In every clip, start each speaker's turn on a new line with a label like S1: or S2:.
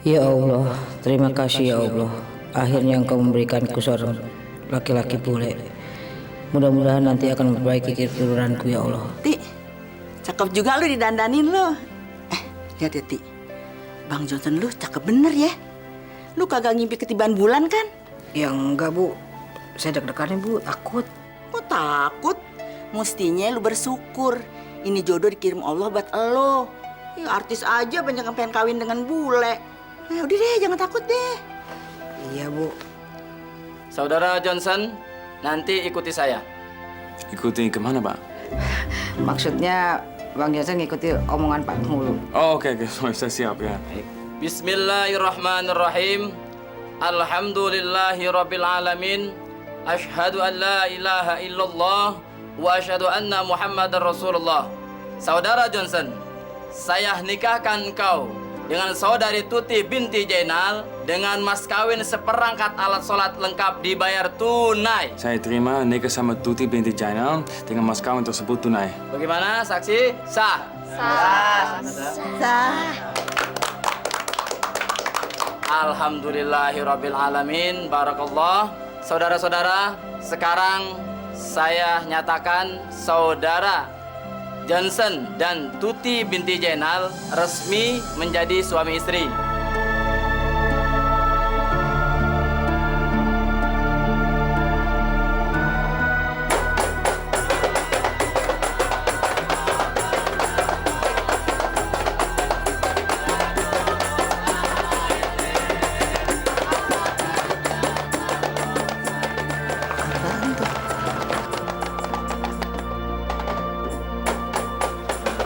S1: Ya Allah, terima kasih ya Allah. Akhirnya Engkau memberikanku seorang laki-laki bule. Mudah-mudahan nanti akan memperbaiki keturunanku ya Allah.
S2: Ti, cakep juga lu didandanin lu. Lihat ya Ti, Bang Johnson lu cakep bener ya. Lu kagak ngimpi ketiban bulan kan?
S1: Ya enggak Bu, saya deg-degan Bu, takut.
S2: Kok takut? Mestinya lu bersyukur. Ini jodoh dikirim Allah buat elo. Ya, artis aja banyak yang pengen kawin dengan bule. Nah, udah deh, jangan takut deh.
S1: Iya Bu.
S3: Saudara Johnson, nanti ikuti saya.
S4: Ikuti kemana, Pak?
S1: Maksudnya Bang Johnson ngikuti omongan Pak Mulu.
S4: Oh, oke. Saya siap ya.
S3: Bismillahirrahmanirrahim. Alhamdulillahirabbil alamin. Asyhadu an la ilaha illallah wa asyhadu anna Muhammadar Rasulullah. Saudara Johnson, saya nikahkan engkau dengan saudari Tuti binti Jainal dengan mas kawin seperangkat alat sholat lengkap dibayar tunai.
S4: Saya terima nikah sama Tuti binti Jainal dengan mas kawin tersebut tunai.
S3: Bagaimana saksi? Sah.
S2: Sah.
S3: Alhamdulillahirabbil alamin. Barakallah. Saudara-saudara, sekarang saya nyatakan saudara Johnson dan Tuti binti Jainal resmi menjadi suami istri.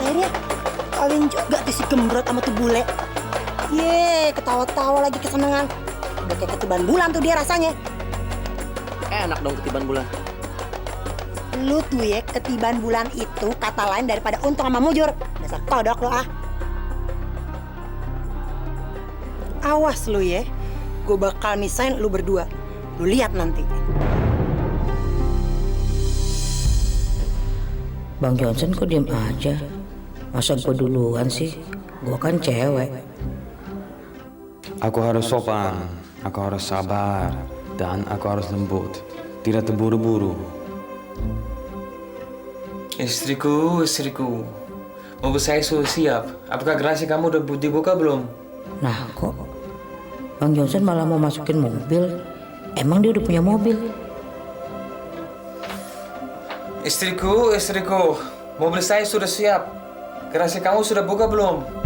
S5: Akhirnya kawin juga tuh si gembrot sama tuh bule. Ye, ketawa-tawa lagi kesenangan. Udah kayak ketiban bulan tuh dia rasanya.
S6: Enak dong ketiban bulan.
S5: Lu tuh ya, ketiban bulan itu kata lain daripada untung sama mujur. Dasar kodok lu ah. Awas lu ya, gue bakal misain lu berdua. Lu lihat nanti.
S1: Bang Johnson kok diem aja? Masa gue duluan sih? Gue kan cewek.
S4: Aku harus sopan, aku harus sabar, dan aku harus lembut. Tidak terburu-buru.
S7: Istriku. Mobil saya sudah siap. Apakah garasi kamu udah dibuka belum?
S1: Nah kok Bang Johnson malah mau masukin mobil? Emang dia udah punya mobil?
S7: Istriku. Mobil saya sudah siap. Garasi kamu sudah buka belum?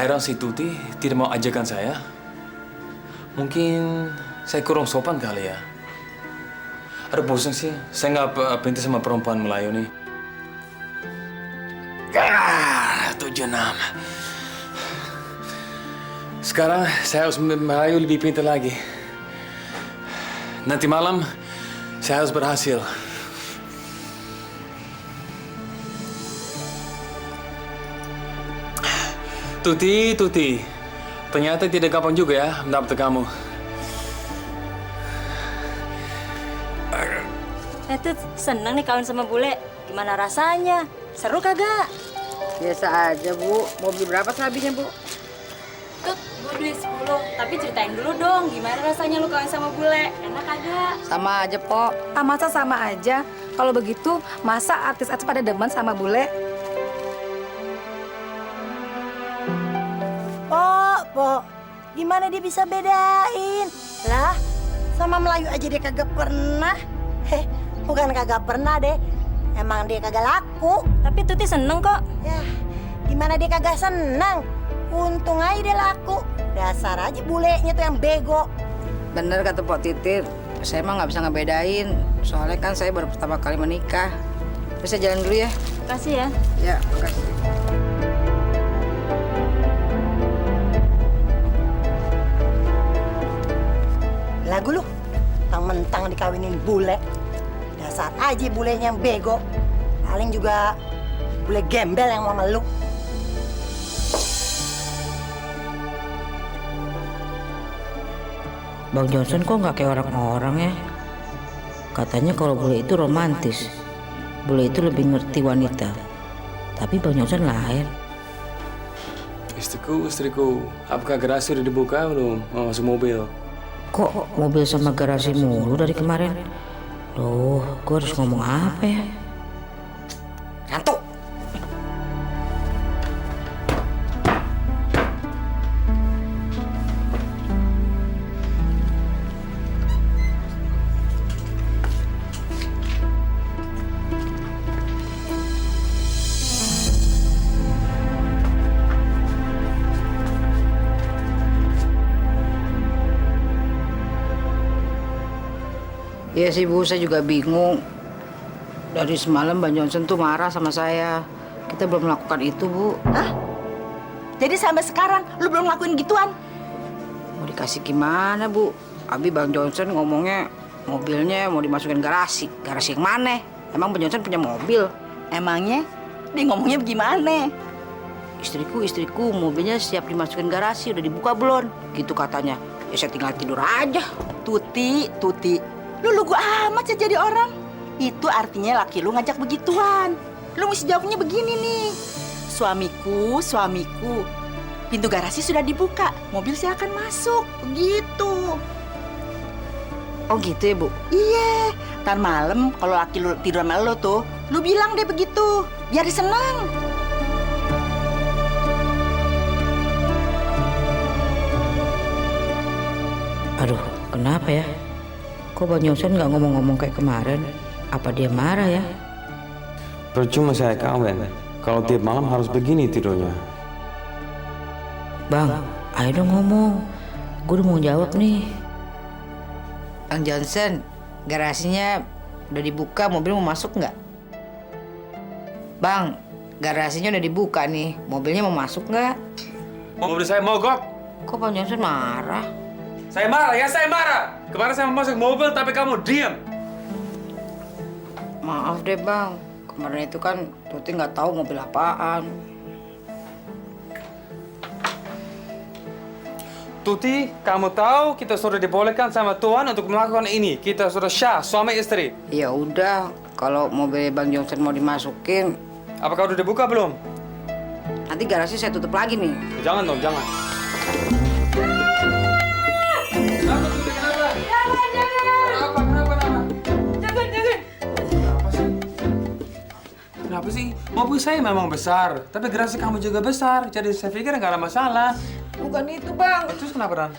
S7: heran si Tuti tidak mau ajakan saya. Mungkin saya kurang sopan kali ya. Ada bosan sih, saya nggak pintar sama perempuan Melayu nih. 76. Sekarang saya harus Melayu lebih pintar lagi. Nanti malam saya harus berhasil. Tuti. Ternyata tidak gampang juga ya mendapat kamu.
S8: Tut, seneng nih kawin sama bule. Gimana rasanya? Seru kagak?
S1: Biasa aja, Bu. Mau beli berapa sehabisnya, Bu?
S8: Tut, gue beli 10. Tapi ceritain dulu dong, gimana rasanya lu kawin sama bule? Enak kagak?
S1: Sama aja, Po.
S9: Masa sama aja? Kalau begitu, masa artis-artis pada demen sama bule?
S5: Po, gimana dia bisa bedain? Lah, sama Melayu aja dia kagak pernah. Bukan kagak pernah deh. Emang dia kagak laku.
S8: Tapi Tuti seneng kok.
S5: Ya, gimana dia kagak senang? Untung aja dia laku. Dasar aja bulenya tuh yang bego.
S1: Bener kata Pok Titir. Saya emang nggak bisa ngebedain. Soalnya kan saya baru pertama kali menikah. Terus saya jalan dulu ya.
S8: Makasih ya.
S1: Ya, makasih.
S5: Lagu lu, mentang-mentang dikawinin bule. Dasar aja bulenya yang bego. Paling juga bule gembel yang mau meluk.
S1: Bang Johnson kok nggak kayak orang-orang ya? Katanya kalau bule itu romantis. Bule itu lebih ngerti wanita. Tapi Bang Johnson lain.
S7: Istriku, apakah garasi udah dibuka belum? Mau masuk mobil?
S1: Kok mobil sama garasi mulu dari kemarin? Loh, gue harus ngomong apa ya?
S5: Ngantuk.
S1: Iya sih Bu, saya juga bingung. Dari semalam Bang Johnson tuh marah sama saya. Kita belum melakukan itu, Bu.
S2: Hah? Jadi sampai sekarang lu belum ngelakuin gituan?
S1: Mau dikasih gimana, Bu? Abi Bang Johnson ngomongnya mobilnya mau dimasukin garasi. Garasi yang mana? Emang Bang Johnson punya mobil?
S2: Emangnya dia ngomongnya bagaimana?
S1: Istriku, mobilnya siap dimasukin garasi. Udah dibuka belum? Gitu katanya. Ya saya tinggal tidur aja.
S2: Tuti. Lu lugu amat ya jadi orang. Itu artinya laki lu ngajak begituan. Lu mesti jawabnya begini nih. Suamiku. Pintu garasi sudah dibuka. Mobil silakan masuk. Begitu.
S1: Oh gitu ya, Bu?
S2: Iya. Ntar malam kalau laki lu tidur sama lu tuh, lu bilang deh begitu. Biar dia senang.
S1: Aduh, kenapa ya? Kok Bang Johnson nggak ngomong-ngomong kayak kemarin? Apa dia marah ya?
S4: Percuma saya kawin. Kalau tiap malam harus begini tidurnya.
S1: Bang, ayo dong ngomong. Gue udah mau jawab nih. Bang Johnson, garasinya udah dibuka, mobil mau masuk nggak? Bang, garasinya udah dibuka nih, mobilnya mau masuk nggak?
S7: Mobil saya mogok.
S1: Kok Bang Johnson marah?
S7: Saya marah. Kemarin saya mau masuk mobil tapi kamu diam.
S1: Maaf deh Bang, kemarin itu kan Tuti nggak tahu mobil apaan.
S7: Tuti, kamu tahu kita sudah dibolehkan sama Tuhan untuk melakukan ini. Kita sudah syah, suami istri.
S1: Ya udah, kalau mobil Bang Johnson mau dimasukin,
S7: Apakah udah dibuka belum?
S1: nanti garasi saya tutup lagi nih.
S7: Jangan dong, jangan. Kenapa sih? Mobil saya memang besar, tapi garasi kamu juga besar. Jadi saya pikir nggak ada masalah.
S1: Bukan itu Bang,
S7: Terus kenapa, Dan?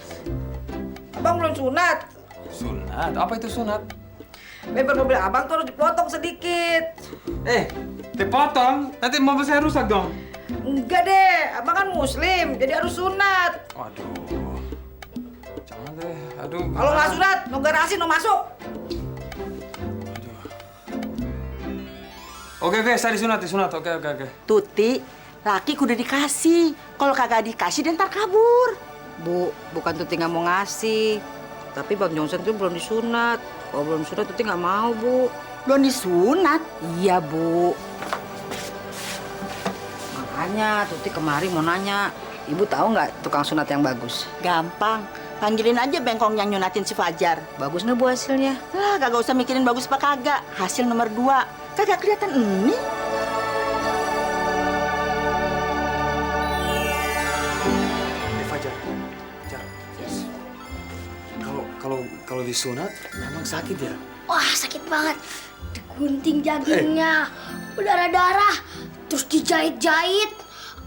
S1: Abang belum sunat.
S7: Sunat? Apa itu sunat?
S1: Bemper mobil Abang tuh harus dipotong sedikit.
S7: Dipotong? Nanti mobil saya rusak dong.
S1: Enggak deh, abang kan muslim, jadi harus sunat.
S4: Aduh. Jangan deh. Aduh.
S1: Kalau nggak sunat, no garasi, no masuk.
S4: Oke, saya disunat. Oke.
S2: Tuti, laki kudu dikasih. Kalau kagak dikasih, dia ntar kabur.
S1: Bu, bukan Tuti nggak mau ngasih. Tapi Bang Johnson tuh belum disunat. Kalau belum sunat, Tuti nggak mau, Bu.
S2: Belum disunat.
S1: Iya, Bu. Makanya Tuti kemari mau nanya, Ibu tahu nggak tukang sunat yang bagus?
S2: Gampang. Panggilin aja bengkong yang nyunatin si Fajar.
S1: Bagus nggak Bu hasilnya?
S2: Lah, kagak usah mikirin bagus apa kagak. Hasil nomor 2. Kagak kelihatan ini.
S4: Fajar. Yes. Kalau disunat emang sakit ya?
S5: Wah, sakit banget. Digunting jagingnya, berdarah-darah, terus dijahit-jahit,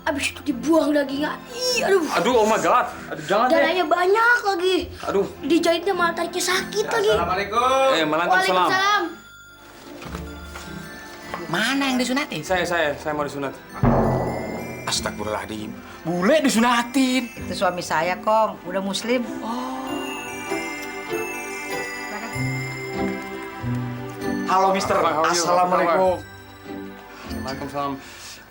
S5: abis itu dibuang dagingnya. Ih, aduh.
S4: Aduh, oh my god. Aduh, jangan deh.
S5: Darahnya banyak lagi.
S4: Aduh.
S5: Dijahitnya malah tariknya sakit lagi.
S3: Assalamualaikum.
S4: Waalaikumsalam.
S5: Waalaikumsalam.
S6: Mana yang disunatin?
S4: Saya mau disunat.
S6: Astagfirullahaladzim. Bule disunatin.
S1: Itu suami saya, Kong. Udah muslim.
S6: Halo, Mister. Assalamualaikum.
S4: Waalaikumsalam.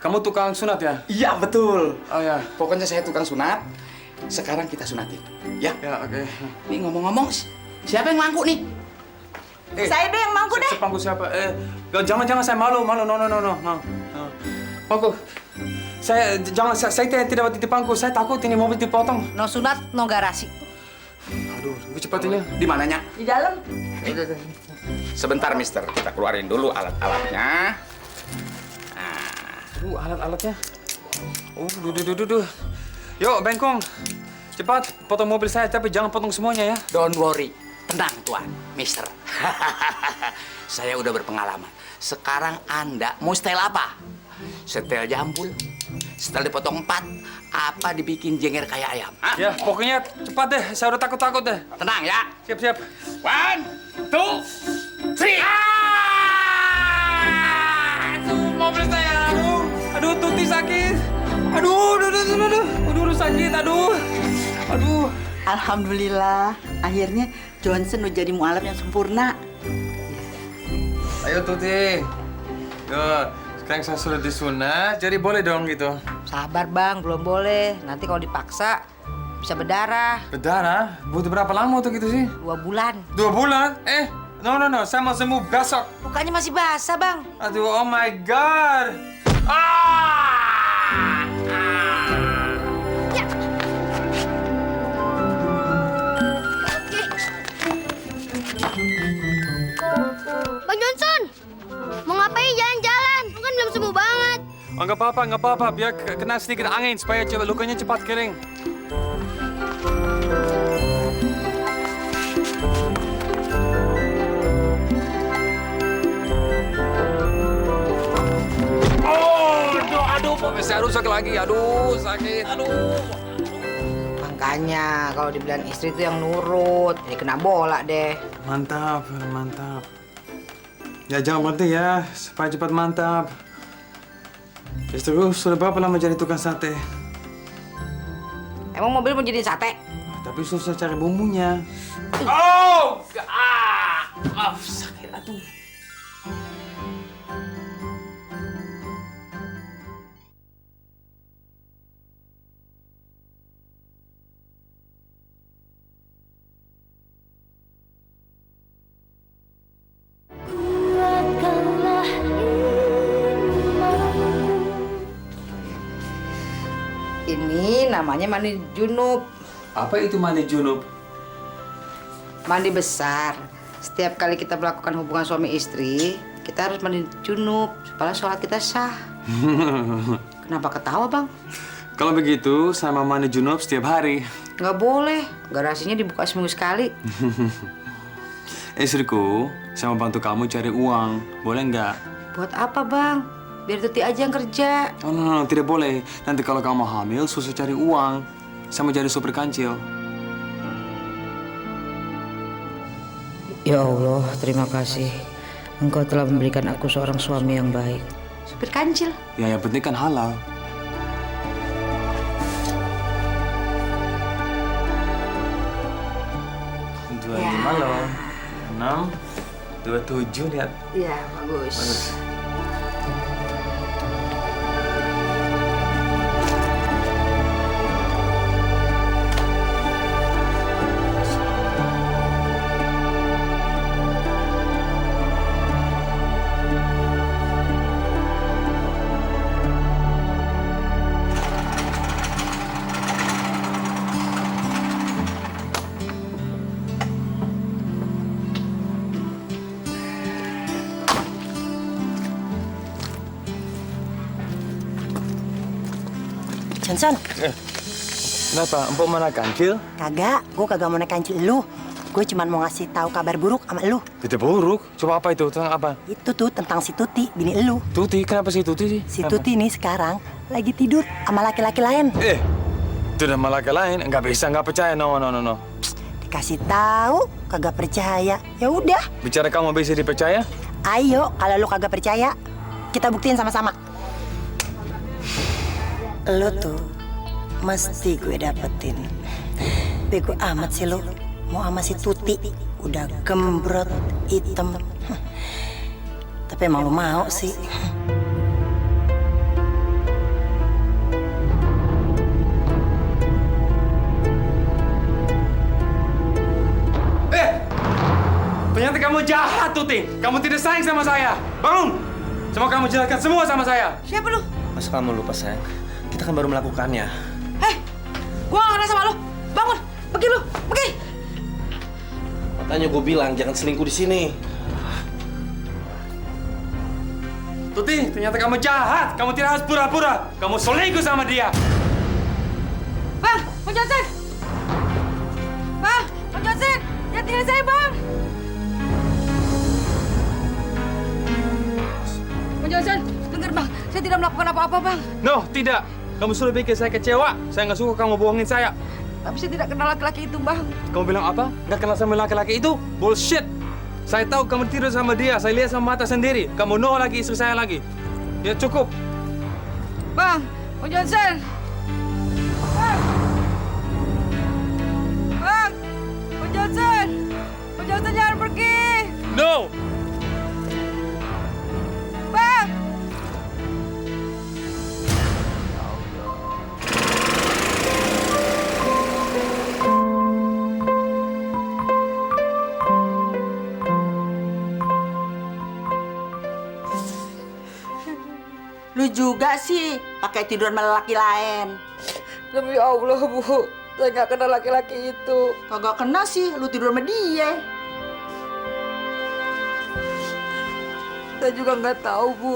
S4: Kamu tukang sunat ya?
S6: Iya, betul.
S4: Oh ya.
S6: Pokoknya saya tukang sunat. Sekarang kita sunatin. Ya.
S4: Ya, oke.
S6: Nih ngomong-ngomong, siapa yang mangkuk nih?
S2: Saya deh yang mangku deh.
S4: Sepangku siapa? Jangan saya malu. No. Pangku. Saya tidak mau dipangku. Saya takut ini mobil dipotong.
S1: No sunat, no garasi.
S4: Aduh, cepatnya.
S6: Di mananya?
S2: Di dalam.
S6: Sebentar, Mister. Kita keluarin dulu alat-alatnya.
S4: Aduh, alat-alatnya. Duh. Yuk, bengkong. Cepat, potong mobil saya, tapi jangan potong semuanya ya.
S6: Don't worry. Tenang, Tuan. Mister. Saya udah berpengalaman. Sekarang Anda mau setel apa? Setel jambul, setel dipotong 4, apa dibikin jenger kayak ayam? Hah?
S4: Ya, pokoknya cepat deh. Saya udah takut deh.
S6: Tenang ya.
S4: Siap.
S6: 1, 2, 3.
S4: Aduh, mobil saya. Aduh, Tuti sakit. Aduh, sakit. Aduh.
S2: Alhamdulillah, akhirnya Johnson udah jadi mualaf yang sempurna.
S7: Ayo Tuti. Tuh, sekarang saya sudah disunat, jadi boleh dong gitu.
S1: Sabar, Bang. Belum boleh. Nanti kalau dipaksa, bisa berdarah.
S7: Berdarah? Butuh berapa lama tuh gitu sih?
S1: 2 bulan.
S7: 2 bulan? No, saya mau sembuh besok.
S1: Mukanya masih basah, Bang.
S7: Aduh, oh my god.
S5: Bang Johnson, mau ngapain jalan-jalan? Lu kan belum sembuh banget.
S4: Oh, nggak apa-apa. Biar kena sedikit angin supaya lukanya cepat kering. Aduh, mobil saya rusak lagi. Aduh, sakit.
S1: Makanya kalau dibilang istri itu yang nurut, jadi kena bola deh.
S4: Mantap. Ya, jangan berhenti ya, supaya cepat mantap. Istriku sudah berapa lama jadi tukang sate?
S1: Emang mobil mau jadi sate?
S4: Tapi susah cari bumbunya.
S6: Sakit, aduh.
S1: Ini namanya mandi junub.
S4: Apa itu mandi junub?
S1: Mandi besar. Setiap kali kita melakukan hubungan suami istri, kita harus mandi junub supaya sholat kita sah. Kenapa ketawa, Bang?
S4: Kalau begitu, saya mau mandi junub setiap hari.
S1: Nggak boleh. Garasinya dibuka seminggu sekali.
S4: Istriku, saya mau bantu kamu cari uang. Boleh nggak?
S1: Buat apa, Bang? Biar Tuti aja yang kerja.
S4: Oh, no, tidak boleh. Nanti kalau kamu hamil, susah cari uang. Saya mau jadi supir kancil.
S1: Ya Allah, terima kasih. Engkau telah memberikan aku seorang suami yang baik. Supir kancil?
S4: Ya, yang penting kan halal.
S7: Halo. 6, 27, lihat.
S1: Iya, bagus.
S5: Johnson,
S7: Kenapa? Empok mana kancil?
S5: kagak. Gue kagak mau naik kancil lu. Gue cuma mau ngasih tahu kabar buruk sama lu.
S7: Itu buruk. Coba apa itu? Tentang apa?
S5: Itu tuh tentang si Tuti, bini lu.
S7: Tuti, kenapa sih Tuti sih?
S5: Si
S7: Kenapa?
S5: Tuti nih sekarang lagi tidur sama laki-laki lain.
S7: Itu udah malah ke lain. Nggak bisa, nggak percaya. No.
S5: Dikasih tahu, kagak percaya. Ya udah,
S7: Bicara kamu bisa dipercaya?
S5: ayo kalau lu kagak percaya, kita buktiin sama-sama. Lu tuh mesti gue dapetin. Bego amat sih lu. Mau sama si Tuti, udah gembrot, hitam. Tapi emang lu mau sih.
S4: Ternyata kamu jahat, Tuti. Kamu tidak sayang sama saya. Bangun! Semua kamu jelaskan semua sama saya.
S1: Siapa lu?
S7: Masa kamu lupa, sayang? Kita kan baru melakukannya.
S1: Gua gak kenal sama lu. Bangun, pergi lu, pergi.
S7: Makanya gue bilang jangan selingkuh di sini.
S4: Tuti, ternyata kamu jahat. Kamu tidak harus pura-pura. Kamu selingkuh sama dia.
S1: Bang Johnson! Bang Johnson! Jangan tinggalin saya, Bang! Bang Johnson, dengar Bang. Saya tidak melakukan apa-apa, Bang.
S4: No, tidak. Kamu sudah bikin saya kecewa. Saya nggak suka kamu bohongin saya.
S1: Tapi saya tidak kenal laki-laki itu, Bang.
S4: Kamu bilang apa? Nggak kenal sama laki-laki itu? Bullshit! Saya tahu kamu tidur sama dia. Saya lihat sama mata sendiri. Kamu no lagi istri saya lagi. Ya cukup.
S1: Bang Johnson! Bang! Bang Johnson! Bang Johnson jangan pergi!
S4: No!
S1: Bang!
S2: Lu juga sih pakai tidur sama laki lain.
S1: Demi Allah, Bu. Saya nggak kenal laki-laki itu.
S2: Kagak kena sih, lu tidur sama dia.
S1: Saya juga nggak tahu, Bu.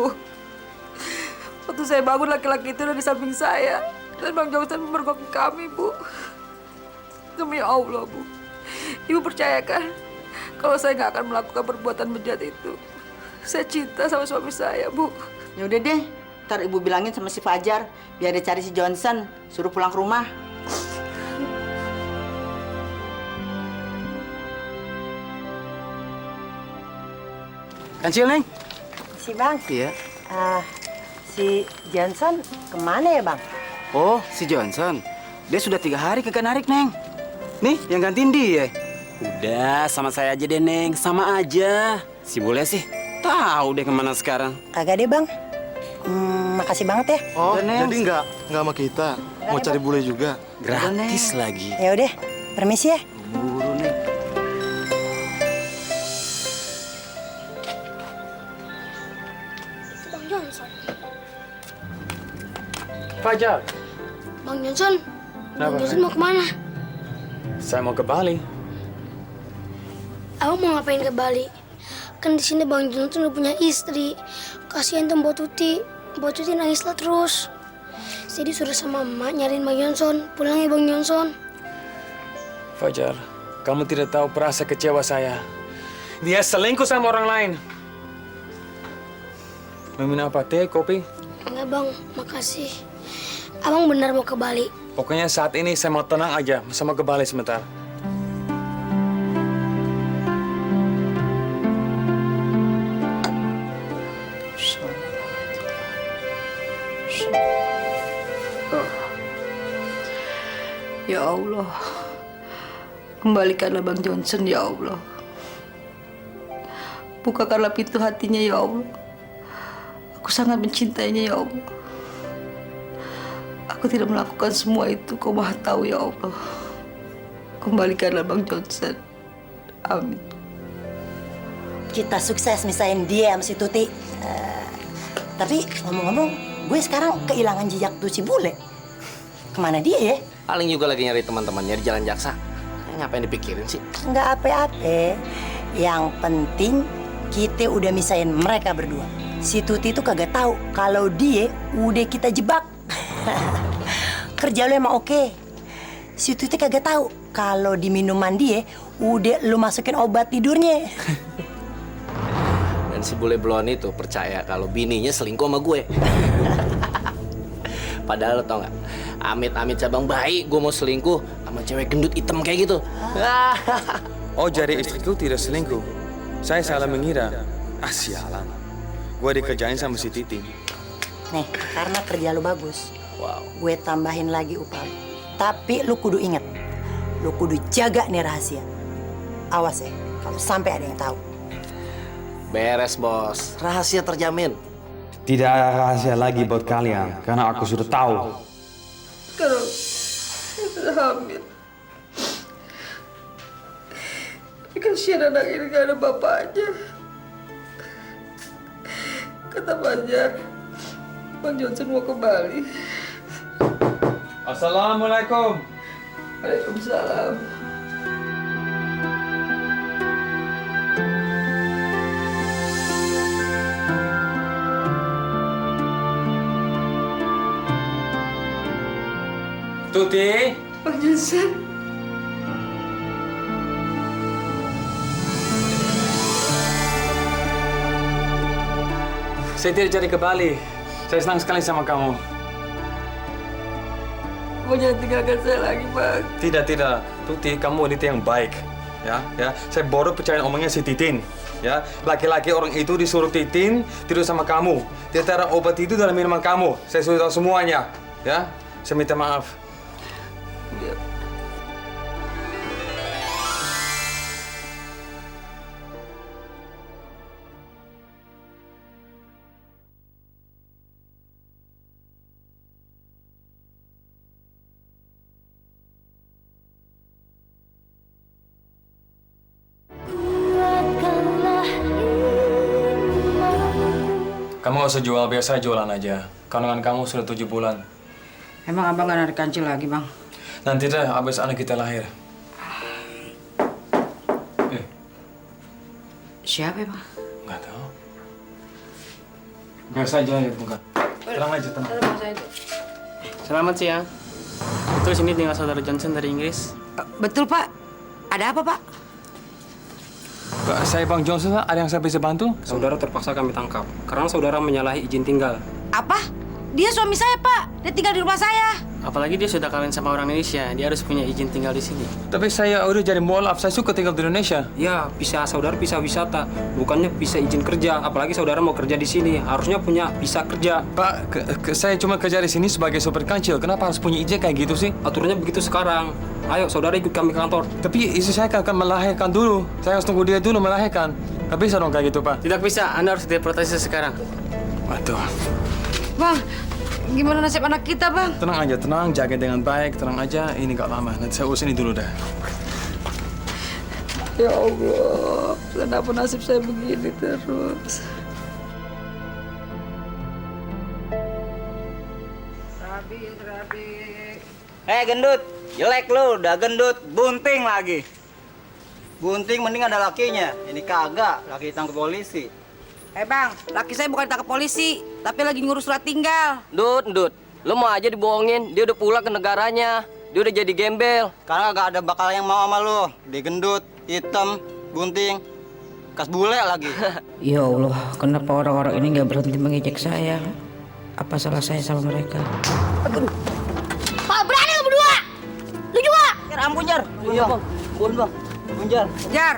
S1: Waktu saya bangun, laki-laki itu ada di samping saya. Dan Bang Johnson memergoki kami, Bu. Demi Allah, Bu. Ibu percayakan kalau saya nggak akan melakukan perbuatan bejat itu. Saya cinta sama suami saya, Bu.
S2: Ya udah deh, ntar ibu bilangin sama si Fajar biar dia cari si Johnson, suruh pulang ke rumah.
S3: Kancil, Neng?
S5: Si Bang,
S3: Iya.
S5: si Johnson kemana ya, Bang?
S3: Oh, si Johnson. Dia sudah 3 hari kagak narik, Neng. Nih, yang gantiin dia.
S10: Udah, sama saya aja deh, Neng. Sama aja. Si Bule sih tahu deh kemana sekarang.
S5: Kagak deh, Bang. Makasih banget ya.
S11: Oh,
S3: Udah, Neng.
S11: jadi nggak sama kita? Mau cari bule juga?
S10: Gratis lagi.
S5: Ya udah, permisi ya.
S3: Buru, Neng.
S8: Bang Johnson.
S4: Fajar,
S8: Bang Johnson.
S4: Kenapa,
S8: Bang Johnson mau kemana?
S4: saya mau ke Bali.
S8: Abang mau ngapain ke Bali? Kan di sini Bang Johnson udah punya istri. Kasihan tuh Mbak Tuti. Mbak Tuti nangislah terus. Jadi suruh sama emak nyariin Bang Johnson. Pulang ya Bang Johnson.
S4: Fajar, kamu tidak tahu perasa kecewa saya. Dia selingkuh sama orang lain. Mau minum apa? Teh, kopi?
S8: Enggak Bang, makasih. Abang benar mau ke Bali.
S4: Pokoknya saat ini saya mau tenang aja. Sama ke Bali sebentar.
S1: Ya Allah, Kembalikanlah Bang Johnson ya Allah. Bukakanlah pintu hatinya ya Allah. Aku sangat mencintainya ya Allah. Aku tidak melakukan semua itu, Kau Maha Tahu ya Allah. Kembalikanlah Bang Johnson. Amin.
S5: Kita sukses misahin dia sama si Tuti. Tapi ngomong-ngomong, gue sekarang kehilangan jejak tuh si bule. Kemana dia ya?
S12: Paling juga lagi nyari teman-temannya di Jalan Jaksa. Ngapain dipikirin sih?
S5: Nggak apa-apa. Yang penting kita udah misahin mereka berdua. Si Tuti itu kagak tahu kalau dia udah kita jebak. Kerja lu emang oke. Si Tuti kagak tahu kalau di minuman dia udah lu masukin obat tidurnya.
S12: Dan si bule blon itu percaya kalau bininya selingkuh sama gue. Padahal lo tau nggak? Amit-amit cabang bayi gue mau selingkuh sama cewek gendut hitam kayak gitu.
S7: Oh, jadi istriku tidak selingkuh. Saya salah mengira. Sialan. Gue dikerjain sama si Titi.
S5: Nih, karena kerja lu bagus,
S12: Wow.
S5: gue tambahin lagi upah. Tapi lu kudu inget, lu kudu jaga nih rahasia. Awas ya, kalau sampai ada yang tahu.
S12: Beres bos, rahasia terjamin.
S4: Tidak ada rahasia lagi buat kalian, karena aku sudah tahu.
S1: Sekarang saya sudah hamil. Tapi kasihan anak ini gak ada bapaknya. Kata Banjar, Bang Johnson mau kembali.
S4: Assalamualaikum.
S1: Waalaikumsalam.
S4: Tuti.
S1: Bang Johnson.
S4: Saya tidak jadi ke Bali. Saya senang sekali sama kamu.
S1: Mau jangan tinggalkan saya lagi, Bang.
S4: Tidak. Tuti, kamu wanita yang baik. Ya. Saya baru percaya omongnya si Titin. Ya, laki-laki orang itu disuruh Titin tidur sama kamu. Dia taruh obat itu dalam minuman kamu. Saya sudah tahu semuanya. Ya, saya minta maaf. Kamu gak usah jual, biasa jualan aja. Kandungan kamu sudah 7 bulan.
S1: Emang abang gak narik kancil lagi, Bang?
S4: Nanti deh, abis anak kita lahir.
S1: Siapa, Bang?
S4: Nggak tahu. Biasa aja ya, bukan. Tenang aja, tenang.
S10: Selamat siang. Betul sini tinggal saudara Johnson dari Inggris.
S1: Betul, Pak. Ada apa, Pak?
S4: Pak, saya Bang Johnson, ada yang saya bisa bantu?
S10: Saudara terpaksa kami tangkap karena saudara menyalahi izin tinggal.
S1: Apa? Dia suami saya, Pak. Dia tinggal di rumah saya.
S10: Apalagi dia sudah kawin sama orang Indonesia, dia harus punya izin tinggal di sini.
S4: Tapi saya udah jadi mualaf, saya suka tinggal di Indonesia.
S10: Ya, saudara bisa wisata, bukannya bisa izin kerja. Apalagi saudara mau kerja di sini, harusnya punya visa kerja.
S4: Pak, saya cuma kerja di sini sebagai sopir kancil. Kenapa harus punya izin kayak gitu sih?
S10: Aturannya begitu sekarang. Ayo, saudara ikut kami ke kantor.
S4: Tapi istri saya akan melahirkan dulu. Saya harus tunggu dia dulu melahirkan. Nggak bisa dong kayak gitu, Pak.
S10: Tidak bisa, Anda harus deportasi sekarang.
S4: Waduh.
S1: Bang, gimana nasib anak kita, Bang?
S4: Tenang aja, tenang. Jaga dengan baik, tenang aja. Ini nggak lama. Nanti saya urus ini dulu dah.
S1: Ya Allah, kenapa nasib saya begini terus?
S13: Gendut, jelek lu, udah gendut, bunting lagi. Bunting mending ada lakinya, ini kagak, laki ditangkap polisi.
S1: Bang, laki saya bukan ditangkap polisi, tapi lagi ngurus surat tinggal.
S3: Dut, lo mau aja dibohongin, dia udah pulang ke negaranya. Dia udah jadi gembel.
S13: Karena gak ada bakal yang mau sama lu. Dia gendut, hitam, bunting, kas bule lagi.
S1: Ya Allah, kenapa orang-orang ini nggak berhenti mengejek saya? Apa salah saya sama mereka?
S8: Pak, berani lu berdua! Lu juga!
S13: Jar, ampun Jar. Iya bang, ampun bang. Ampun Jar.
S1: Jar,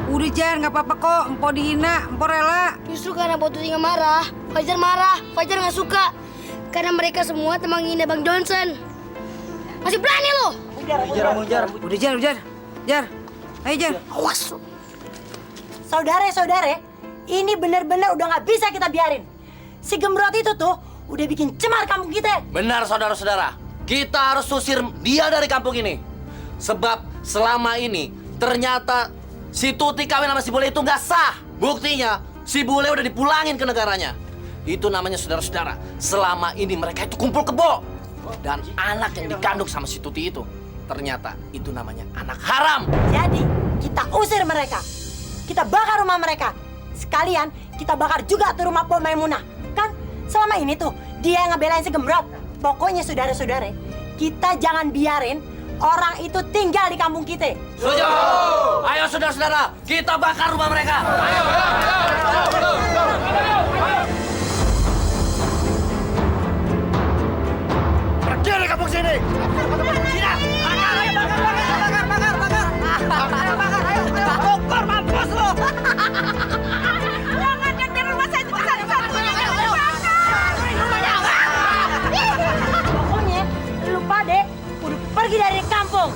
S1: udah Jar, nggak apa-apa kok. Empo dihina, empo rela.
S8: Justru karena Mbak Tuti nggak marah, Fajar nggak suka. Karena mereka semua teman ngina Bang Johnson. Masih berani lu!
S13: Jar, ampun Jar.
S1: Udah Jar. Jar, ayo Jar.
S2: Awas. Saudara-saudara, ini benar-benar udah nggak bisa kita biarin. Si Gembrot itu tuh udah bikin cemar kampung kita.
S12: Benar saudara-saudara, kita harus usir dia dari kampung ini. Sebab selama ini ternyata si Tuti kawin sama si Bule itu nggak sah. Buktinya si Bule udah dipulangin ke negaranya. Itu namanya saudara-saudara, selama ini mereka itu kumpul kebo. Dan anak yang dikandung sama si Tuti itu ternyata itu namanya anak haram.
S2: Jadi kita usir mereka. Kita bakar rumah mereka. Sekalian kita bakar juga tuh rumah Po Maimunah. Kan selama ini tuh dia yang ngebelain si Gembrot. Pokoknya saudara-saudara, kita jangan biarin orang itu tinggal di kampung kita.
S12: Setuju? Ayo saudara-saudara, kita bakar rumah mereka. Ayo. Pergi dari kampung sini. Tidak. Bakar. Bokor mampus lo.
S2: Jangan ngejar rumah saya itu besar. Pokoknya lu pade udah pergi dari kampung.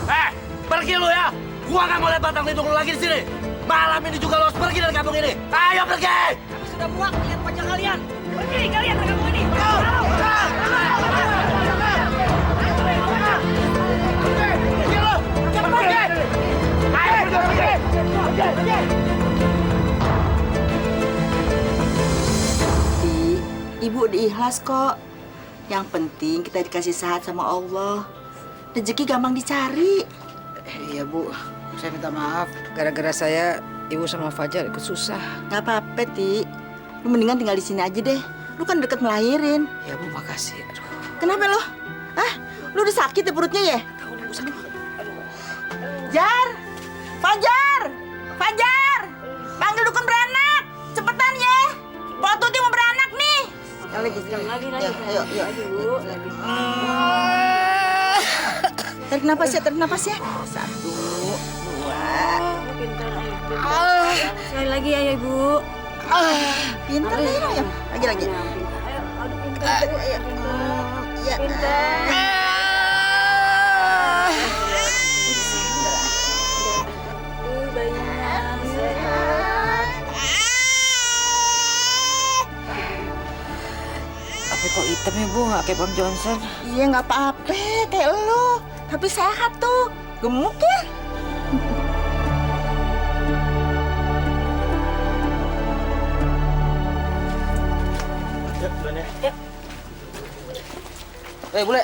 S12: Pergi lu ya. Gua nggak mau lihat batang hidung lu lagi di sini. Malam ini juga lo harus pergi dari kampung ini. Ayo pergi.
S2: Kami sudah muak lihat wajah kalian. Pergi kalian dari kampung ini. Ibu udah ikhlas kok. Yang penting kita dikasih sehat sama Allah. Rezeki gampang dicari.
S1: Iya Bu, saya minta maaf. Gara-gara saya, Ibu sama Fajar ikut susah.
S2: Gak apa-apa, Ti. Lu mendingan tinggal di sini aja deh. Lu kan deket melahirin.
S1: Ya Bu, makasih. Aduh.
S2: Kenapa lo? Lu udah sakit ya perutnya ya? Jar! Fajar! Fajar! Panggil dukun beranak! Cepetan ya! Pak Tuti mau beranak nih! Sekali lagi. Ya, ayo. Tarik napas ya. 1, 2.
S8: Sekali lagi ya Ibu.
S2: Pintar ya. Lagi. Ayo. Ya.
S1: Tapi kok hitam ya Bu, nggak kayak Bang Johnson?
S2: Iya nggak apa-apa, kayak lo. Tapi sehat tuh, gemuk ya.
S13: Bule,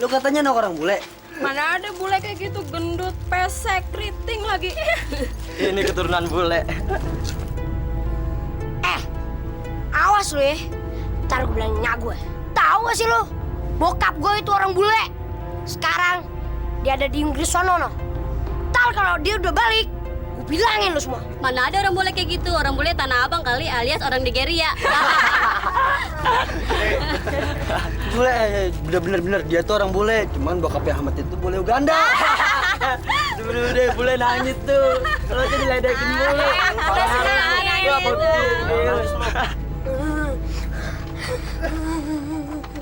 S13: lu katanya anak orang bule.
S8: Mana ada bule kayak gitu, gendut, pesek, keriting lagi.
S13: Ini keturunan bule.
S8: Awas lu ya, ntar gue bilang nyak gue. Tahu gak sih lu, bokap gue itu orang bule. Sekarang dia ada di Inggris sono no. Ntar kalau dia udah balik, gue bilangin lu semua.
S14: Mana ada orang bule kayak gitu, orang bule Tanah Abang kali alias orang Nigeria.
S13: Bule, bener-bener dia tuh orang bule. Cuman bokapnya Ahmad itu bule Uganda. Bener-bener bule nangis tuh. Kalau dia diledekin bule.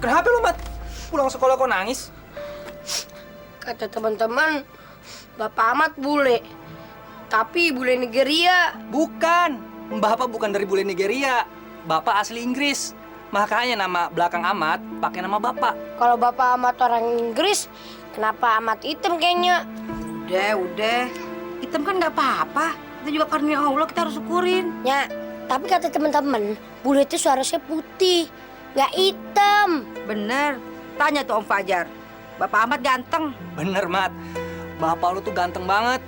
S10: Kenapa lu, Mat? Pulang sekolah kok nangis?
S8: Kata teman-teman, Bapak Ahmad bule. Tapi bule Nigeria.
S10: Bukan. Bapak bukan dari bule Nigeria. Bapak asli Inggris. Makanya nama belakang Ahmad pakai nama Bapak.
S8: Kalau Bapak Ahmad orang Inggris, kenapa Ahmad hitam kayaknya?
S1: Udah. Hitam kan nggak apa-apa. Itu juga karunia Allah, kita harus syukurin.
S8: Ya, tapi kata teman-teman, bule itu seharusnya putih, nggak hitam.
S1: Bener. Tanya tuh Om Fajar. Bapak Ahmad ganteng.
S10: Bener, Mat. Bapak lu tuh ganteng banget.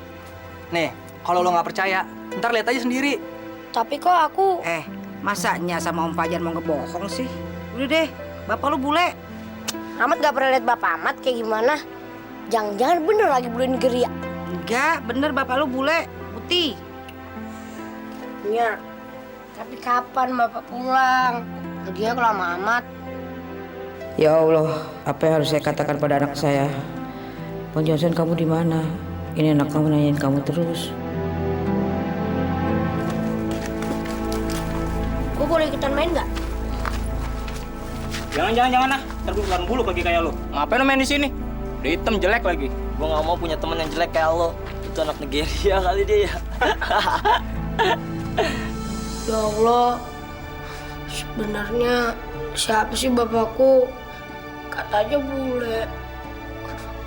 S10: Nih, kalau lo nggak percaya, ntar lihat aja sendiri.
S8: Tapi kok aku...
S1: Masanya sama Om Fajar mau ngebohong sih? Udah deh, bapak lu bule.
S8: Ahmad nggak pernah lihat Bapak Ahmad kayak gimana. Jangan-jangan bener lagi bule Nigeria.
S1: Enggak, bener bapak lu bule, putih.
S8: Ya, tapi kapan Bapak pulang? Lagian kalau sama Ahmad.
S1: Ya Allah, apa yang harus saya katakan pada anak saya? Bang Johnson, kamu di mana? Ini anak kamu nanyain kamu terus.
S8: Gue boleh ikutan main nggak?
S10: Jangan ah. Ntar gue pulang bulu kaki kayak lo. Ngapain lo main di sini? Udah hitam jelek lagi.
S13: Gua nggak mau punya temen yang jelek kayak lo. Itu anak Nigeria kali dia ya.
S8: Ya Allah, sebenarnya siapa sih bapakku? Katanya bule,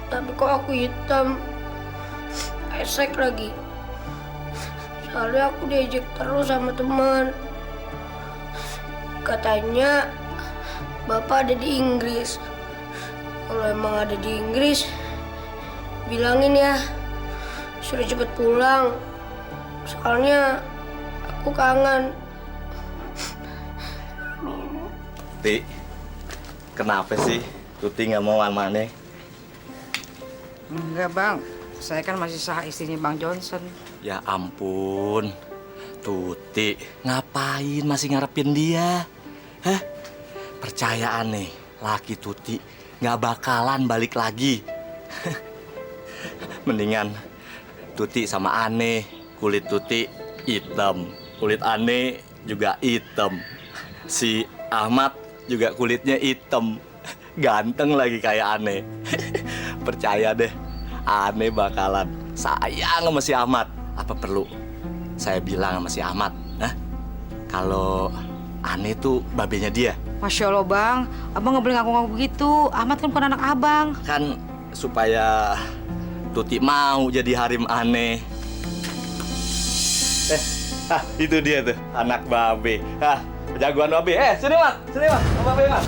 S8: tapi kok aku hitam, esek lagi. Soalnya aku diejek terus sama teman. Katanya bapak ada di Inggris. Kalau emang ada di Inggris, bilangin ya, suruh cepet pulang. Soalnya aku kangen.
S12: Tuti, kenapa sih Tuti nggak mau sama Aneh?
S1: Enggak bang, saya kan masih sah istrinya Bang Johnson.
S12: Ya ampun, Tuti, ngapain masih ngarepin dia? Hah? Percaya Aneh, laki Tuti nggak bakalan balik lagi. Mendingan Tuti sama Aneh, kulit Tuti hitam, kulit Aneh juga hitam. Si Ahmad juga kulitnya hitam, ganteng lagi kayak Aneh. Percaya deh, Aneh bakalan sayang sama si Ahmad. Apa perlu saya bilang sama si Ahmad, kalau Aneh tuh babenya dia?
S1: Masya Allah bang, abang nggak boleh ngaku-ngaku begitu. Ahmad kan bukan anak abang.
S12: Kan supaya Tuti mau jadi harim Aneh. Itu dia tuh, anak babe. Jagoan babe. Sini Mat, sama babe Mat.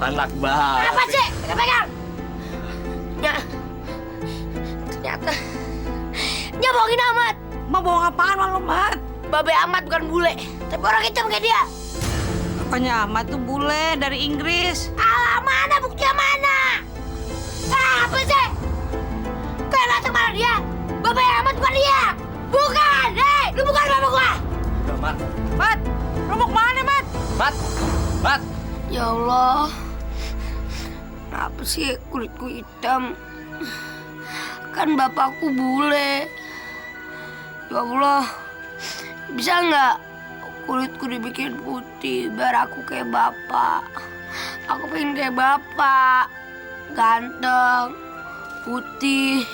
S12: Anak babe.
S8: Apa sih? Pegang. Ya, ternyata dia bohongin Ahmad.
S1: Mau bohong apaan malu Mat?
S8: Babe Ahmad bukan bule, tapi orang hitam kayak dia.
S1: Apanya Ahmad tuh bule dari Inggris.
S8: Alah, mana buktinya mana? Apa sih? Kayak latih mana dia? Babe Ahmad bukan dia. Bukan, hei, lu bukan bapak gua.
S12: Udah, Mat.
S1: Mat, lu mau kemana Mat?
S12: Mat.
S8: Ya Allah, kenapa sih kulitku hitam? Kan bapakku bule. Ya Allah, bisa nggak kulitku dibikin putih biar aku kayak bapak? Aku pengen kayak bapak, ganteng, putih.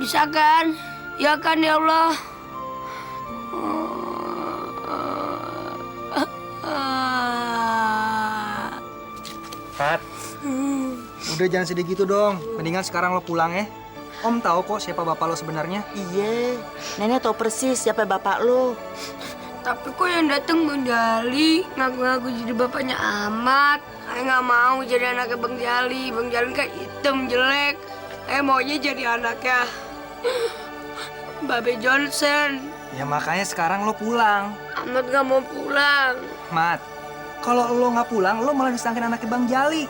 S8: Bisa kan? Ya kan ya Allah?
S10: Pat, udah jangan sedih gitu dong. Mendingan sekarang lo pulang ya. Om tahu kok siapa bapak lo sebenarnya.
S2: Iya, nenek tahu persis siapa bapak lo.
S8: Tapi kok yang datang Bang Jali ngaku-ngaku jadi bapaknya Ahmad. Saya nggak mau jadi anaknya Bang Jali. Bang Jali kan hitam jelek. Saya maunya jadi anaknya Babe Johnson.
S10: Ya makanya sekarang lo pulang.
S8: Ahmad nggak mau pulang.
S10: Mat, kalau lo nggak pulang, lo malah disangkin anaknya Bang Jali.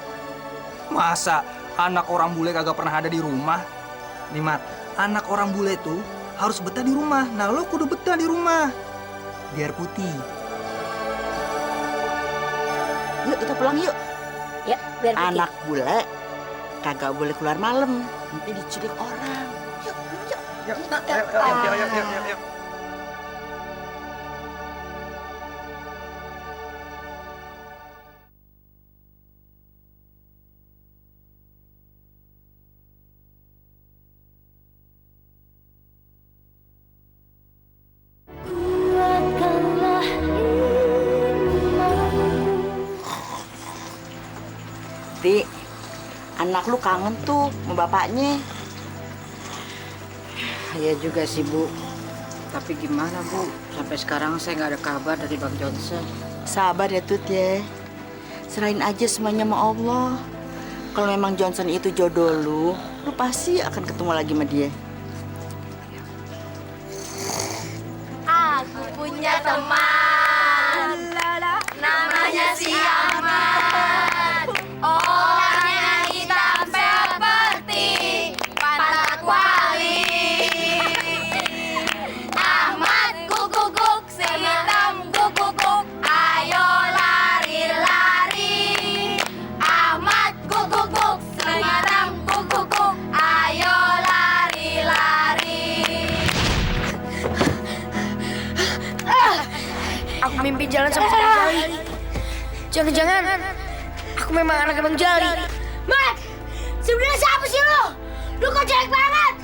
S10: Masa anak orang bule kagak pernah ada di rumah? Nih Mat, anak orang bule tuh harus betah di rumah. Nah lo kudu betah di rumah. Biar putih.
S2: Yuk kita pulang yuk.
S8: Ya, biar putih.
S2: Anak bule kagak boleh keluar malam, nanti diculik orang. Yuk.
S10: Yuk.
S2: Ti, anak lu kangen tuh sama bapaknya.
S1: Ya juga sih Bu. Tapi gimana Bu? Sampai sekarang saya nggak ada kabar dari Bang Johnson.
S2: Sabar ya Tut ya. Serahin aja semuanya sama Allah. Kalau memang Johnson itu jodoh lu pasti akan ketemu lagi sama dia.
S8: Aku punya teman, namanya si Ahmad. Orangnya hitam seperti pantat wali. Ahmad kukukuk, si hitam kukukuk, ayo lari-lari. Ahmad kukukuk, si hitam kukukuk, ayo lari-lari. Aku mimpi jalan sama Bang Jali. Jangan-jangan aku memang anaknya Bang Jali. Mat, sebenarnya siapa sih lo? Lu kok jelek banget.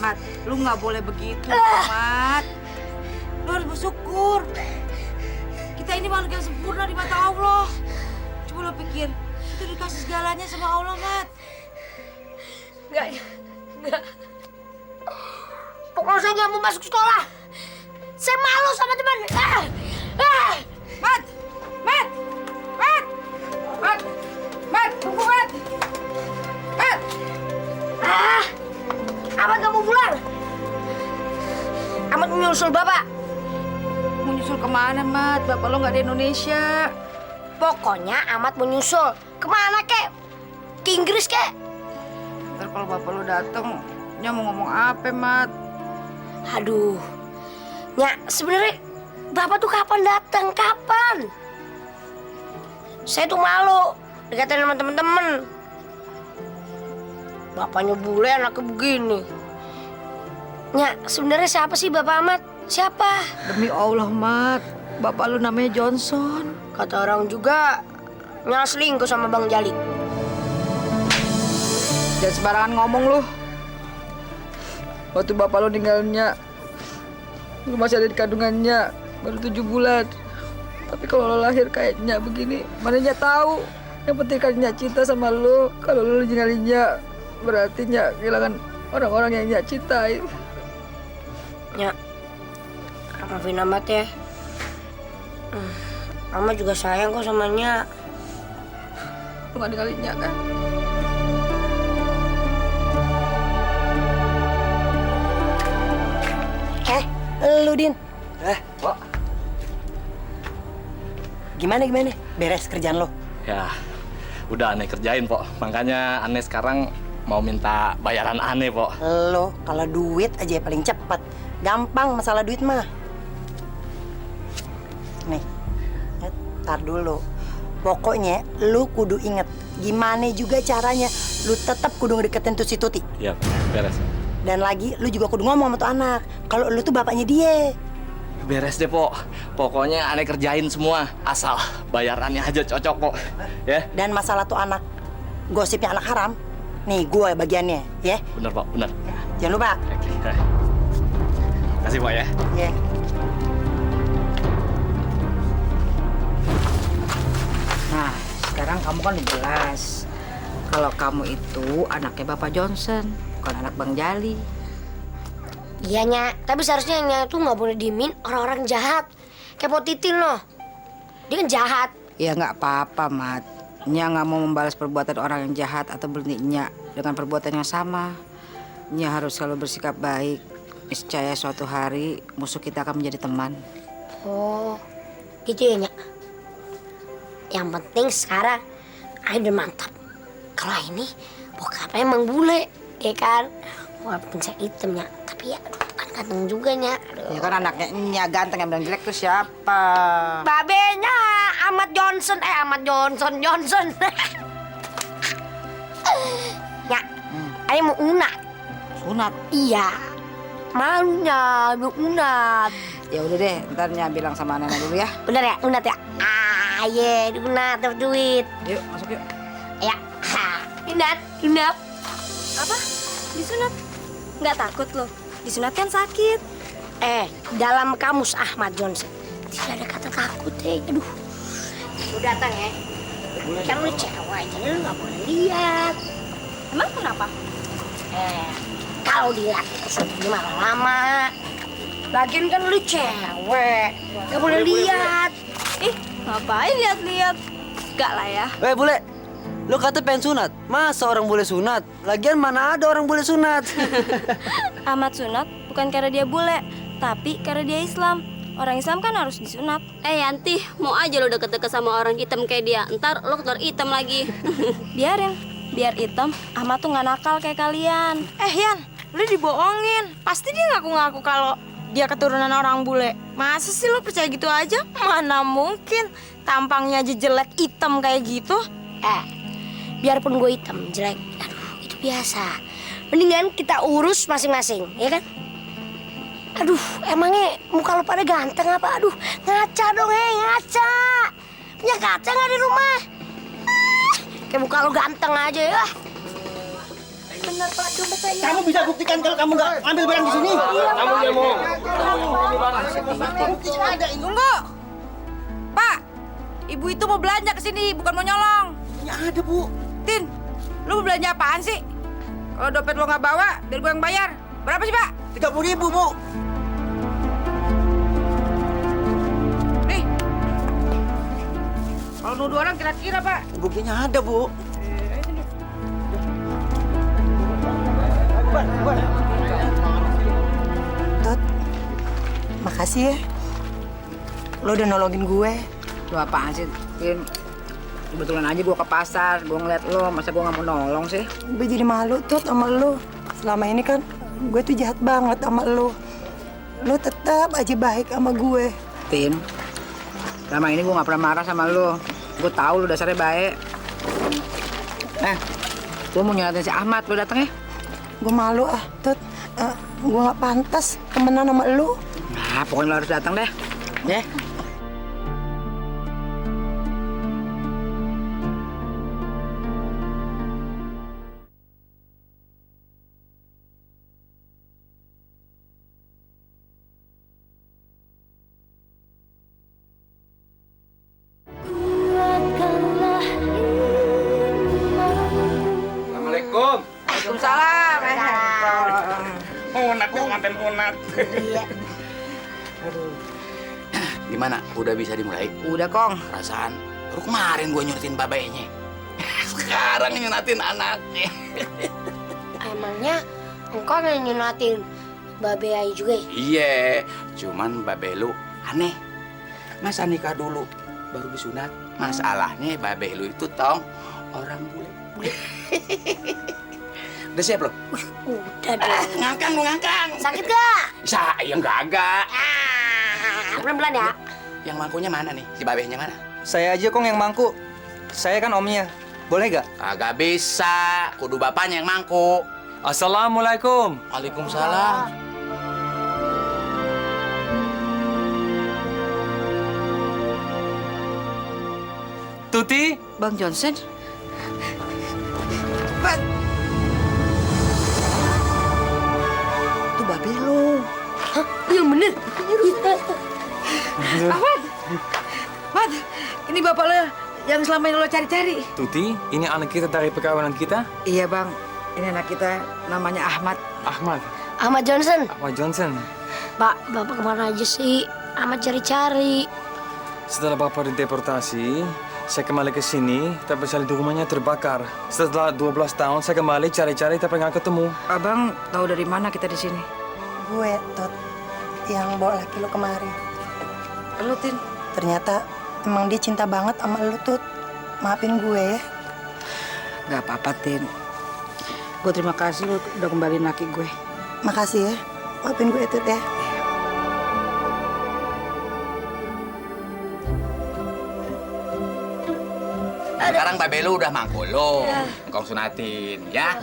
S1: Mat, lu nggak boleh begitu, Mat. Lu harus bersyukur. Kita ini makhluk yang sempurna di mata Allah. Coba lo pikir, itu dikasih segalanya sama Allah, Mat.
S8: Enggak. Pokoknya saya nggak mau masuk sekolah. Saya malu sama teman.
S1: Mat, tunggu, Mat.
S8: Amat nggak mau pulang. Amat mau nyusul bapak.
S1: Mau nyusul kemana, Mat? Bapak lo nggak di Indonesia.
S8: Pokoknya Amat mau nyusul. Kemana, kek? Ke Inggris, kek?
S1: Ntar kalau bapak lo datang, Nya mau ngomong apa, Mat?
S8: Aduh. Nya, sebenarnya bapak tuh kapan datang? Kapan? Saya tuh malu dikatain sama temen-temen. Bapaknya bule, anaknya begini. Nya, sebenarnya siapa sih Bapak Amat? Siapa?
S1: Demi Allah, Mat. Bapak lu namanya Johnson.
S8: Kata orang juga, Nya selingkuh sama Bang Jali.
S1: Jangan sembarangan ngomong lu. Waktu bapak lu ninggalnya, lu masih ada di kandungannya, baru 7 bulan. Tapi kalau lo lahir kayak Nya begini, mana Nya tahu? Yang penting kan Nya cinta sama lu. Kalau lu ninggalin Nya, berarti Nya kehilangan orang-orang yang Nya cintai.
S8: Nya, maafin Amat ya. Amat juga sayang kok sama Nya.
S1: Lu gak ninggalin Nya kan?
S5: Lu, Din.
S12: Kok?
S5: Gimana? Beres kerjaan lo?
S12: Ya, udah aneh kerjain, Pok. Makanya aneh sekarang mau minta bayaran aneh, Pok.
S5: Lo, kalau duit aja paling cepet. Gampang masalah duit mah. Nih, ntar dulu. Pokoknya lu kudu inget, gimana juga caranya lu tetap kudu ngedeketin tuh si Tuti.
S12: Iya, beres.
S5: Dan lagi, lu juga kudu ngomong sama tuh anak. Kalau lu tuh bapaknya dia.
S12: Beres deh, Pok. Pokoknya aneh kerjain semua. Asal bayarannya aja cocok, Pok. Ya?
S5: Dan masalah tuh anak, gosipnya anak haram, nih gue bagiannya, ya.
S12: Bener, Pok. Bener.
S5: Jangan lupa.
S12: Oke. Kasih, Pok, ya.
S5: Ya.
S1: Nah, sekarang kamu kan udah jelas. Kalau kamu itu anaknya Bapak Johnson, bukan anak Bang Jali.
S8: Iya, Nya. Tapi seharusnya Nya tuh nggak boleh diemin orang-orang jahat. Kayak Po Titin loh. Dia kan jahat.
S1: Ya nggak apa-apa, Mat. Nya nggak mau membalas perbuatan orang yang jahat atau berhenti Nya dengan perbuatan yang sama. Nya harus selalu bersikap baik. Niscaya suatu hari musuh kita akan menjadi teman.
S8: Oh, gitu ya, Nya. Yang penting sekarang Ayo udah mantap. Kalau ini bokapnya emang bule, ya kan? Walaupun saya hitam, Nya. Tapi ya, aduh, kan ganteng juga, Nya.
S1: Ya kan anaknya Nya ganteng, yang bilang jelek tuh siapa?
S8: Babenya Ahmad Johnson, Johnson. Nya, Ayo mau unat.
S1: Sunat?
S8: Iya. Malunya mau unat.
S1: Ya udah deh, ntar Nya bilang sama nenek dulu ya.
S8: Bener ya, unat ya? Iya, unat, dapat duit.
S1: Yuk, masuk yuk.
S8: Ya, unat.
S14: Apa? Disunat? Nggak takut loh. Disunat kan sakit.
S8: Dalam kamus Ahmad Johnson tidak ada kata takut, Aduh. Lu datang ya. Kan lu cewek, jadi lu nggak boleh lihat.
S14: Emang kenapa?
S8: Kalau dilihat itu sunatnya malah lama. Lagian kan lu cewek, nggak boleh lihat.
S14: Ih, ngapain lihat-lihat? Enggak lah ya.
S13: Bule, lu kata pengen sunat. Masa orang boleh sunat? Lagian mana ada orang boleh sunat?
S14: Ahmad sunat bukan karena dia bule, tapi karena dia Islam. Orang Islam kan harus disunat. Yanti, mau aja lo deket-deket sama orang hitam kayak dia. Ntar lo keluar hitam lagi. Biarin, biar hitam. Ahmad tuh nggak nakal kayak kalian.
S15: Yan, lu dibohongin. Pasti dia ngaku-ngaku kalau dia keturunan orang bule. Masa sih lu percaya gitu aja? Mana mungkin. Tampangnya aja jelek, hitam kayak gitu.
S8: Biarpun gue hitam, jelek, aduh, itu biasa. Mendingan kita urus masing-masing, ya kan? Aduh, emangnya muka lu pada ganteng apa? Aduh, ngaca dong, ngaca. Punya kaca nggak di rumah? Kayak muka lu ganteng aja ya.
S5: benar Pak, dompet saya.
S13: Kamu bisa buktikan kalau kamu nggak ngambil barang di sini.
S12: Kamu ngomong.
S13: Buktinya ada ini.
S1: Tunggu. Pak, ibu itu mau belanja ke sini, bukan mau nyolong.
S13: Ya ada, Bu.
S1: Tin, lu mau belanja apaan sih? Kalau dompet lo nggak bawa, biar gue yang bayar. Berapa sih, Pak?
S13: 30.000, Bu.
S1: Nih. Kalau nuduh orang kira-kira, Pak.
S13: Buktinya ada, Bu.
S5: Tut, makasih ya. Lo udah nolongin gue.
S1: Lu apaan sih, Tin? Kebetulan aja gue ke pasar, gue ngeliat lo, masa gue nggak mau nolong sih?
S5: Gue jadi malu Tut sama lo. Selama ini kan gue tuh jahat banget sama lo. Lo tetap aja baik sama gue.
S1: Tin, selama ini gue nggak pernah marah sama lo. Gue tahu lo dasarnya baik. Gue mau nyolatin si Ahmad, lo dateng ya?
S5: Gue malu Tut. Gue nggak pantas temenan sama lo.
S1: Nah, pokoknya lo harus datang deh. Ya.
S12: Assalamualaikum.
S1: Waalaikumsalam.
S12: Punat, nganten punat.
S6: Gimana? Udah bisa dimulai?
S1: Udah, Kong.
S6: Perasaan baru kemarin gue nyurutin babenya. Sekarang nyunatin anaknya.
S8: Emangnya engkau yang nyunatin babe Ai juga ya?
S6: Iya, cuman babe lu aneh. Masa nikah dulu baru disunat? Masalahnya babe lu itu tong orang bule. Udah siap lo?
S8: Udah dong.
S6: Ngangkang lu ngangkang.
S8: Sakit gak?
S6: Saya enggak.
S8: Pelan-pelan ya.
S6: Yang mangkunya mana nih? Si babehnya mana?
S10: Saya aja Kong yang mangku. Saya kan omnya. Boleh gak?
S6: Kagak bisa. Kudu bapaknya yang mangku.
S4: Assalamualaikum.
S6: Waalaikumsalam.
S4: Tuti?
S1: Bang Johnson?
S5: Itu babe lo.
S8: Hah? Yang bener?
S1: Ahmad! Ahmad, ini bapak lo yang selama ini lo cari-cari.
S4: Tuti, ini anak kita dari perkawinan kita?
S1: Iya, Bang. Ini anak kita namanya Ahmad.
S4: Ahmad.
S8: Ahmad Johnson.
S4: Ahmad Johnson.
S8: Pak, bapak kemana aja sih? Ahmad cari-cari.
S4: Setelah bapak dideportasi, saya kembali ke sini, tapi saya di rumahnya terbakar. Setelah 12 tahun, saya kembali cari-cari tapi nggak ketemu.
S1: Abang tahu dari mana kita di sini?
S5: Gue Tut yang bawa laki lo kemari.
S1: Lo, Tin?
S5: Ternyata emang dia cinta banget sama lo Tut. Maafin gue ya.
S1: Gak apa-apa, Tin. Gue terima kasih lo udah kembaliin laki gue.
S5: Makasih ya. Maafin gue Tut ya.
S6: Sekarang babe lu udah mangku lo. Engkau sunatin, ya?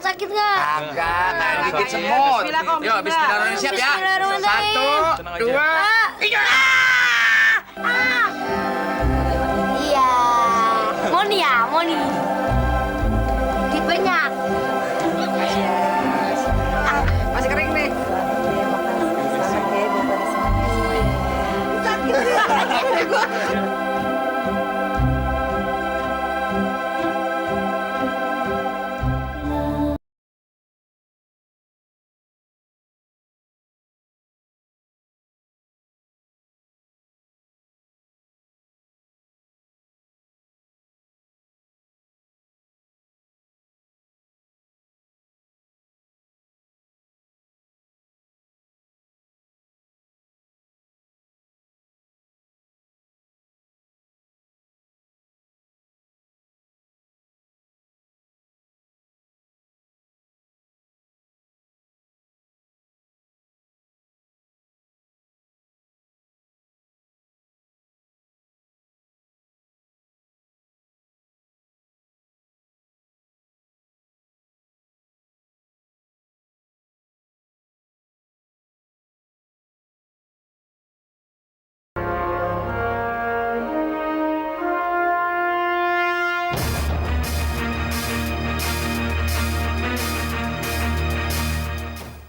S8: Sakit gak?
S6: Kagak, kayak gigit semut.
S1: Bismillah, Kong.
S6: Yuk, bismillahirrahmanirrahim. Siap ya?
S8: Bismillahirrahmanirrahim.
S6: 1, 2, 3.